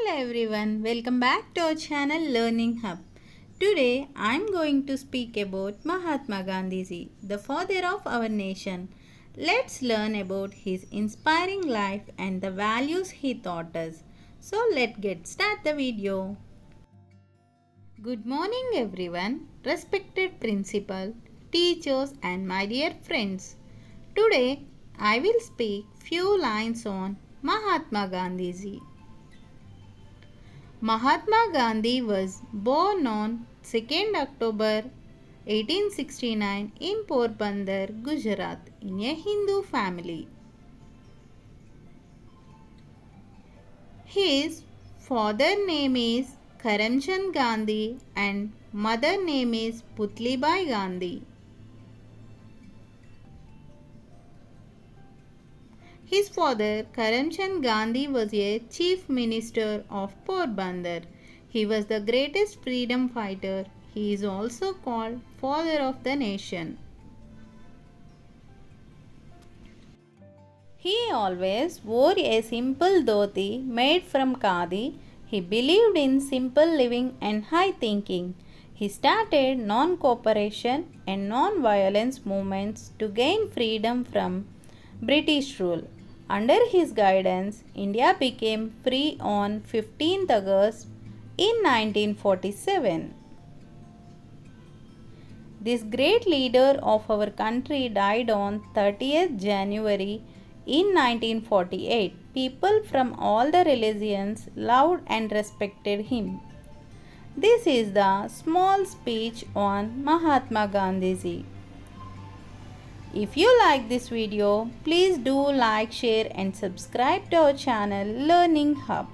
Hello everyone, welcome back to our channel Learning Hub. Today I am going to speak about Mahatma Gandhi, the father of our nation. Let's learn about his inspiring life and the values he taught us. So let's get start the video. Good morning everyone, respected principal, teachers and my dear friends. Today I will speak few lines on Mahatma Gandhi. Mahatma Gandhi was born on 2nd October 1869 in Porbandar, Gujarat, in a Hindu family. His father name is Karamchand Gandhi and mother name is Putlibai Gandhi. His father, Karamchand Gandhi, was a chief minister of Porbandar. He was the greatest freedom fighter. He is also called father of the nation. He always wore a simple dhoti made from khadi. He believed in simple living and high thinking. He started non-cooperation and non-violence movements to gain freedom from British rule. Under his guidance, India became free on 15th August in 1947. This great leader of our country died on 30th January in 1948. People from all the religions loved and respected him. This is the small speech on Mahatma Gandhi. If you like this video, please do like, share and subscribe to our channel Learning Hub.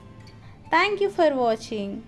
Thank you for watching.